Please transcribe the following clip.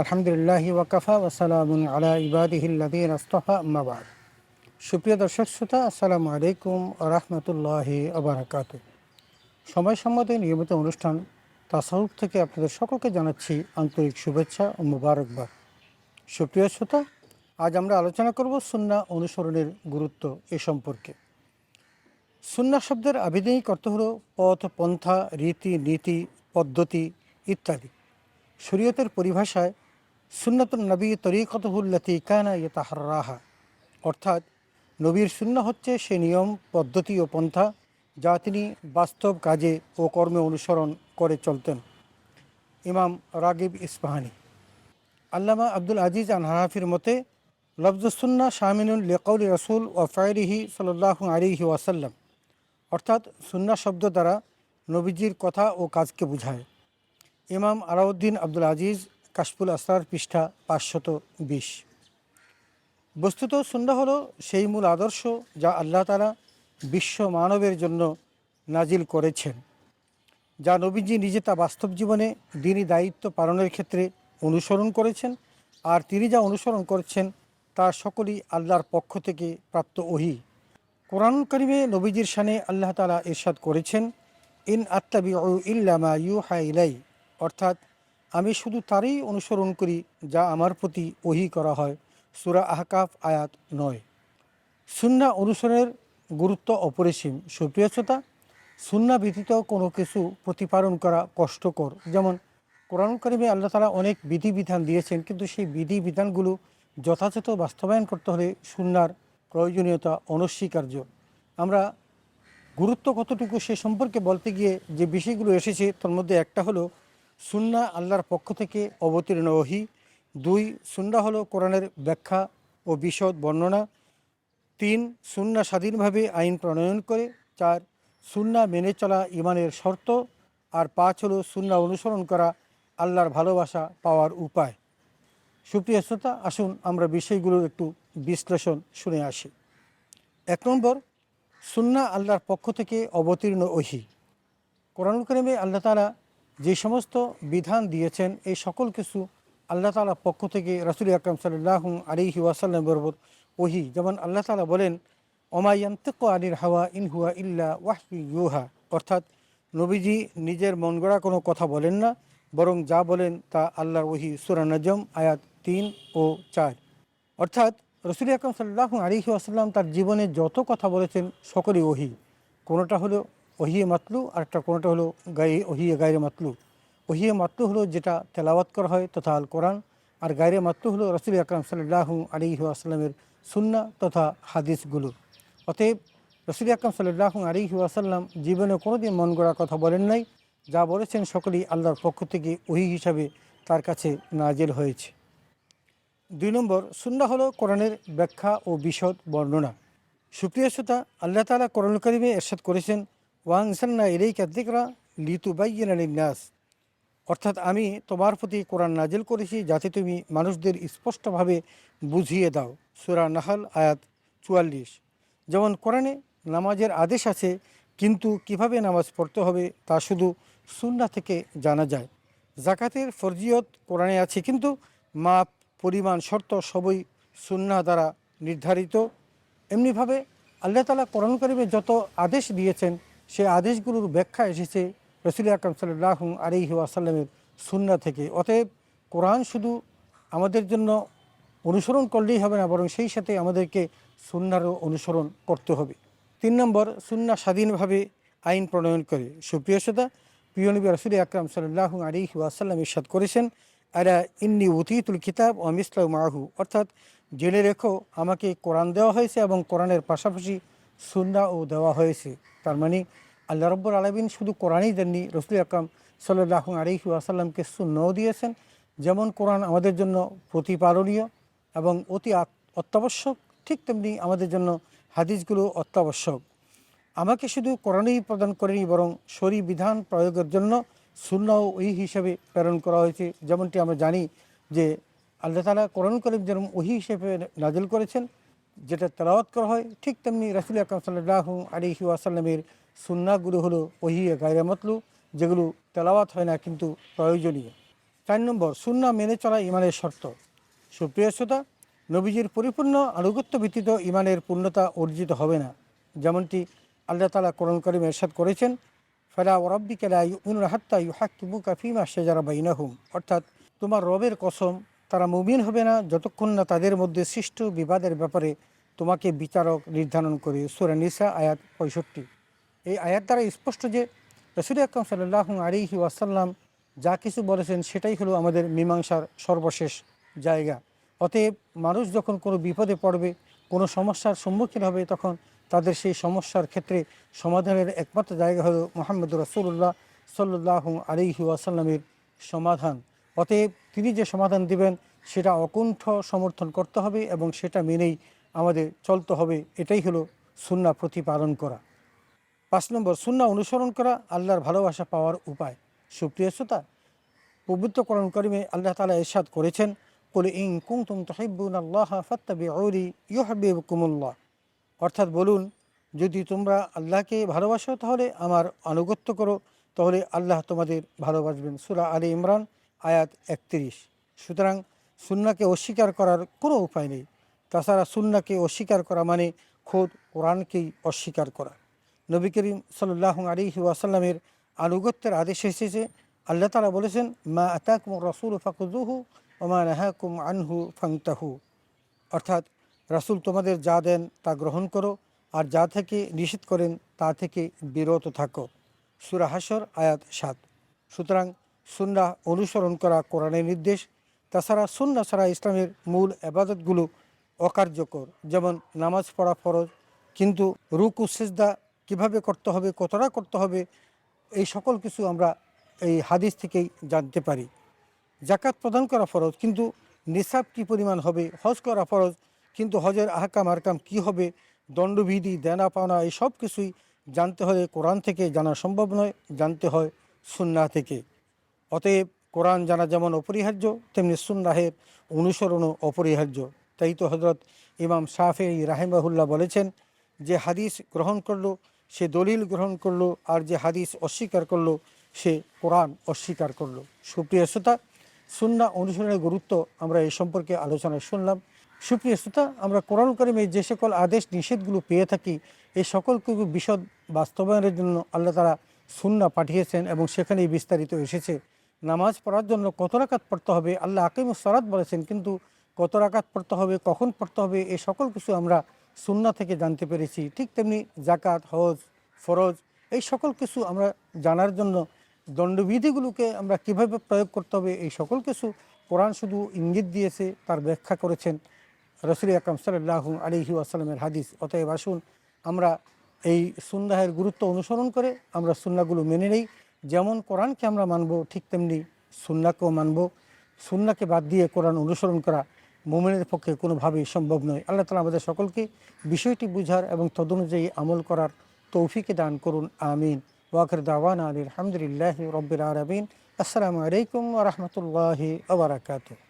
আলহামদুলিল্লাহি ওয়াকাফা ওয়াসালামুন আলা ইবাদিহিল্লাযীনা ইসতাফা আম্মা বা'দ। সুপ্রিয় দর্শক শ্রোতা, আসসালামু আলাইকুম ওয়া রাহমাতুল্লাহি ওয়া বারাকাতুহু। সময় সম্মত নিয়মিত অনুষ্ঠান তাসাউফ থেকে আপনাদের সকলকে জানাচ্ছি আন্তরিক শুভেচ্ছা ও মোবারকবাদ। সুপ্রিয় শ্রোতা, আজ আমরা আলোচনা করব সুন্নাহ অনুসরণের গুরুত্ব এ সম্পর্কে। সুন্নাহ শব্দের আবিধানিক অর্থ হলো পথ, পন্থা, রীতি, নীতি, পদ্ধতি ইত্যাদি। শরীয়তের পরিভাষায় সুন্নাতুন নবী তরিকতহুল্লাতি কানা ইয়াতাহাররাহা, অর্থাৎ নবীর সুন্নাহ হচ্ছে সে নিয়ম, পদ্ধতি ও পন্থা যা তিনি বাস্তব কাজে ও কর্মে অনুসরণ করে চলতেন। ইমাম রাগিব ইস্পাহানি। আল্লামা আব্দুল আজিজ আনহারাফির মতে লফজুসুন্না শামিনুল লিকাউলি রসুল ও ফায়রিহি সাল্লাল্লাহু আলাইহি ওয়াসাল্লাম, অর্থাৎ সুন্নাহ শব্দ দ্বারা নবীজির কথা ও কাজকে বোঝায়। ইমাম আলাউদ্দিন আব্দুল আজিজ, কাশফুল আসরার, পৃষ্ঠা 520। বস্তুত সুন্নাহ হলো সেই মূল আদর্শ যা আল্লাহ তাআলা বিশ্ব মানবের জন্য নাজিল করেছেন, যা নবীজি নিজে তা বাস্তব জীবনে দ্বীনি দায়িত্ব পালনের ক্ষেত্রে অনুসরণ করেছেন। আর তিনি যা অনুসরণ করেছেন তা সকলই আল্লাহর পক্ষ থেকে প্রাপ্ত ওহী। কোরআন কারিমে নবীজির শানে আল্লাহ তাআলা ইরশাদ করেছেন, ইন আত্তাবিউ ইল্লা মা ইউহা ইলাই, অর্থাৎ আমি শুধু তারই অনুসরণ করি যা আমার প্রতি ওহী করা হয়। সূরা আহকাফ আয়াত 9। সুন্নাহ অনুসরণের গুরুত্ব অপরিসীম। সুপ্রিয় শ্রোতা, সুন্নাহ ব্যতীত কোনো কিছু প্রতিপালন করা কষ্টকর। যেমন কোরআন কারিমে আল্লাহ তাআলা অনেক বিধিবিধান দিয়েছেন, কিন্তু সেই বিধিবিধানগুলো যথাযথ বাস্তবায়ন করতে হলে সুন্নাহর প্রয়োজনীয়তা অনস্বীকার্য। আমরা গুরুত্ব কতটুকু সে সম্পর্কে বলতে গিয়ে যে বিষয়গুলো এসেছে তার মধ্যে একটা হলো সুন্নাহ আল্লাহর পক্ষ থেকে অবতীর্ণ ওহী। 2, সুন্নাহ হলো কোরআনের ব্যাখ্যা ও বিশদ বর্ণনা। 3, সুন্নাহ স্বাধীনভাবে আইন প্রণয়ন করে। 4, সুন্নাহ মেনে চলা ইমানের শর্ত। আর 5 হলো সুন্নাহ অনুসরণ করা আল্লাহর ভালোবাসা পাওয়ার উপায়। সুপ্রিয় শ্রোতা, আসুন আমরা বিষয়গুলোর একটু বিশ্লেষণ শুনে আসি। 1 নম্বর, সুন্নাহ আল্লাহর পক্ষ থেকে অবতীর্ণ ওহী। কোরআনুল কারিমে আল্লাহ তাআলা যে সমস্ত বিধান দিয়েছেন এই সকল কিছু আল্লাহ তাআলার পক্ষ থেকে রাসূল আকরাম সাল্লাল্লাহু আলাইহি ওয়াসাল্লাম বরাবর ওহী। যেমন আল্লাহ তাআলা বলেন, ওমা ইয়ানতিকু আনিল হাওয়া ইন হুয়া ইল্লা ওয়াহয়ু ইউহা, অর্থাৎ নবীজি নিজের মন গড়া কোনো কথা বলেন না, বরং যা বলেন তা আল্লাহর ওহী। সূরা নজম আয়াত 3 ও 4। অর্থাৎ রাসূল আকরাম সাল্লাল্লাহু আলাইহি ওয়াসাল্লাম তার জীবনে যত কথা বলেছেন সকলই ওহী। কোনোটা হলো ওহিয়ে মাতলু, আরেকটা কোনোটা হলো ওহিয়ে গায়রে মাতলু। ওহিয়ে মাতলু হলো যেটা তেলাওয়াত করা হয় তথা আল কোরআন, আর গায়রে মাতলু হলো রাসূল আকরাম সাল্লাল্লাহু আলাইহি ওয়াসাল্লামের সুন্নাহ তথা হাদিসগুলো। অতএব রাসূল আকরাম সাল্লাল্লাহু আলাইহি ওয়াসাল্লাম জীবনে কোনোদিন মন গড়া কথা বলেন নাই, যা বলেছেন সকলেই আল্লাহর পক্ষ থেকে ওহী হিসাবে তার কাছে নাজিল হয়েছে। 2 নম্বর, সুন্নাহ হলো কোরআনের ব্যাখ্যা ও বিশদ বর্ণনা। সুপ্রিয় শ্রোতা, আল্লাহ তাআলা কোরআন কারিমে ইরশাদ করেছেন, ওয়া আনজালনা ইলাইকা যিকরা লিতুবায়্যিনা লিন-নাস, অর্থাৎ আমি তোমার প্রতি কোরআন নাজিল করেছি যাতে তুমি মানুষদের স্পষ্টভাবে বুঝিয়ে দাও। সূরা নাহল আয়াত 44। যেমন কোরআনে নামাজের আদেশ আছে, কিন্তু কিভাবে নামাজ পড়তে হবে তা শুধু সুন্নাহ থেকে জানা যায়। যাকাতের ফরজিয়ত কোরআনে আছে, কিন্তু মাপ, পরিমাণ, শর্ত সবই সুন্নাহ দ্বারা নির্ধারিত। এমনিভাবে আল্লাহ তাআলা কোরআন কারিমে যত আদেশ দিয়েছেন সে আদেশগুলোর ব্যাখ্যা এসেছে রাসূল আকরাম সাল্লাল্লাহু আলাইহি ওয়াসাল্লামের সুন্নাহ থেকে। অতএব কোরআন শুধু আমাদের জন্য অনুসরণ করলেই হবে না, বরং সেই সাথে আমাদেরকে সুন্নাহরও অনুসরণ করতে হবে। 3 নম্বর, সুন্নাহ স্বাধীনভাবে আইন প্রণয়ন করে। সুপ্রিয় শ্রোতা, প্রিয় নবী রাসূল আকরাম সাল্লাল্লাহু আলাইহি ওয়াসাল্লাম ইরশাদ করেছেন, আলা ইন্নী উতীতুল কিতাব ওয়া মিসলাহু মাআহু, অর্থাৎ জেনে রেখো আমাকে কোরআন দেওয়া হয়েছে এবং কোরআনের পাশাপাশি সুন্নাহও দেওয়া হয়েছে। তার মানে আল্লাহ রাব্বুল আলামিন শুধু কোরআনই দেননি, রাসূল আকরাম সাল্লাল্লাহু আলাইহি ওয়াসাল্লামকে সুন্নাহও দিয়েছেন। যেমন কোরআন আমাদের জন্য প্রতিপালনীয় এবং অতি অত্যাবশ্যক, ঠিক তেমনি আমাদের জন্য হাদিসগুলো অত্যাবশ্যক। আমাকে শুধু কোরআনই প্রদান করেনি, বরং শরী বিধান প্রয়োগের জন্য সুন্নাহ ওহী হিসেবে প্রেরণ করা হয়েছে। যেমনটি আমরা জানি যে আল্লাহ তাআলা কোরআন কারীম যেরকম ওহী হিসেবে নাজিল করেছেন, যেটা তেলাওয়াত করা হয়, ঠিক তেমনি রাসূল আকরাম সাল্লাল্লাহু আলাইহি ওয়াসাল্লামের সুন্নাহগুলো হলো ওহী গায়রে মাতলু, যেগুলো তেলাওয়াত হয় না কিন্তু প্রয়োজনীয়। 4 নম্বর, সুন্নাহ মেনে চলা ইমানের শর্ত। সুপ্রিয় শ্রোতা, নবীজির পরিপূর্ণ আনুগত্য ব্যতীত ইমানের পূর্ণতা অর্জিত হবে না। যেমনটি আল্লাহ তাআলা কোরআন কারীমে ইরশাদ করেছেন, ফালা ওয়ারাব্বিকা লা ইউমিনুনা হাত্তা ইউহাক্কিমুকা ফীমা শাজারা বাইনাহুম, অর্থাৎ তোমার রবের কসম, তারা মুমিন হবে না যতক্ষণ না তাদের মধ্যে সৃষ্ট বিবাদের ব্যাপারে তোমাকে বিচারক নির্ধারণ করে। সূরা নিসা আয়াত 65। এই আয়াত দ্বারা স্পষ্ট যে রাসূল আকরাম সাল্লাল্লাহু আলাইহি ওয়াসাল্লাম যা কিছু বলেছেন সেটাই হলো আমাদের মীমাংসার সর্বশেষ জায়গা। অতএব মানুষ যখন কোনো বিপদে পড়বে, কোনো সমস্যার সম্মুখীন হবে, তখন তাদের সেই সমস্যার ক্ষেত্রে সমাধানের একমাত্র জায়গা হলো মুহাম্মদুর রাসূলুল্লাহ সাল্লাল্লাহু আলাইহি ওয়াসাল্লামের সমাধান। অতএব তিনি যে সমাধান দিবেন সেটা অকুণ্ঠ সমর্থন করতে হবে এবং সেটা মেনেই আমাদের চলতে হবে। এটাই হলো সুন্নাহ প্রতিপালন করা। 5 নম্বর, সুন্নাহ অনুসরণ করা আল্লাহর ভালোবাসা পাওয়ার উপায়। সুপ্রিয় শ্রোতা, পবিত্র কোরআন কারীমে আল্লাহ তাআলা ইরশাদ করেছেন, কুল ইন কুনতুম তুহিব্বুনাল্লাহা ফাত্তাবিউনি ইউহিব্বুকুমুল্লাহ, অর্থাৎ বলুন, যদি তোমরা আল্লাহকে ভালোবাসো তাহলে আমার আনুগত্য করো, তাহলে আল্লাহ তোমাদের ভালোবাসবেন। সূরা আলে ইমরান আয়াত 31। সুতরাং সুন্নাহকে অস্বীকার করার কোনো উপায় নেই। তাছাড়া সুন্নাহকে অস্বীকার করা মানে খোদ কোরআনকেই অস্বীকার করা। নবী করিম সাল্লাল্লাহু আলাইহি ওয়াসাল্লামের আনুগত্যের আদেশ এসেছে। আল্লাহ তাআলা বলেছেন, মা আতাকুমুর রাসূলু ফাখুযুহু ওয়া মা নাহাকুম আনহু ফান্তাহু, অর্থাৎ রাসূল তোমাদের যা দেন তা গ্রহণ করো, আর যা থেকে নিষেধ করেন তা থেকে বিরত থাকো। সূরা হাশর আয়াত 7। সুতরাং সুন্নাহ অনুসরণ করা কোরআনের নির্দেশ। তাছাড়া সুন্নাহ ছাড়া ইসলামের মূল ইবাদতগুলো অকার্যকর। যেমন নামাজ পড়া ফরজ, কিন্তু রুকু সিজদা কিভাবে করতে হবে, কতটা করতে হবে, এই সকল কিছু আমরা এই হাদিস থেকেই জানতে পারি। যাকাত প্রদান করা ফরজ, কিন্তু নিসাব কী পরিমাণ হবে। হজ করা ফরজ, কিন্তু হজের আহকাম আরকাম কী হবে, দণ্ডবিধি, দেনা পাওনা, এই সব কিছুই জানতে হলে কোরআন থেকে জানা সম্ভব নয়, জানতে হয় সুন্নাহ থেকে। অতএব কোরআন জানা যেমন অপরিহার্য, তেমনি সুন্নাহের অনুসরণও অপরিহার্য। তাই তো হযরত ইমাম শাফিঈ রাহিমাহুল্লাহ বলেছেন, যে হাদিস গ্রহণ করলো সে দলিল গ্রহণ করলো, আর যে হাদিস অস্বীকার করলো সে কোরআন অস্বীকার করলো। সুপ্রিয় শ্রোতা, সুন্নাহ অনুসরণের গুরুত্ব আমরা এই সম্পর্কে আলোচনায় শুনলাম। সুপ্রিয় শ্রোতা, আমরা কোরআন কারীমে যে সকল আদেশ নিষেধগুলো পেয়ে থাকি, এই সকল কিছু বিশদ বাস্তবায়নের জন্য আল্লাহ তাআলা সুন্নাহ পাঠিয়েছেন এবং সেখানেই বিস্তারিত এসেছে। নামাজ পড়ার জন্য কত রাকাত পড়তে হবে, আল্লাহ আকিমুস সালাত বলেছেন, কিন্তু কত রাকাত পড়তে হবে, কখন পড়তে হবে, এই সকল কিছু আমরা সুন্নাহ থেকে জানতে পেরেছি। ঠিক তেমনি জাকাত, হজ, ফরজ, এই সকল কিছু আমরা জানার জন্য দণ্ডবিধিগুলোকে আমরা কিভাবে প্রয়োগ করতে হবে, এই সকল কিছু কোরআন শুধু ইঙ্গিত দিয়েছে, তার ব্যাখ্যা করেছেন রাসূল আকরাম সাল্লাল্লাহু আলাইহি ওয়াসাল্লামের হাদিস। অতএব আসুন আমরা এই সুন্নাহের গুরুত্ব অনুসরণ করে আমরা সুন্নাহগুলো মেনে নেই। যেমন কোরআনকে আমরা মানব, ঠিক তেমনি সুন্নাহকেও মানব। সুন্নাহকে বাদ দিয়ে কোরআন অনুসরণ করা মুমিনের পক্ষে কোনোভাবেই সম্ভব নয়। আল্লাহ তাআলা আমাদের সকলকে বিষয়টি বুঝার এবং তদনুযায়ী আমল করার তৌফিকে দান করুন। আমিন। ওয়া আখির দাওয়ানা আলহামদুলিল্লাহি রাব্বিল আলামিন। আসসালামু আলাইকুম ওয়া রাহমাতুল্লাহি ওয়া বারাকাতুহু।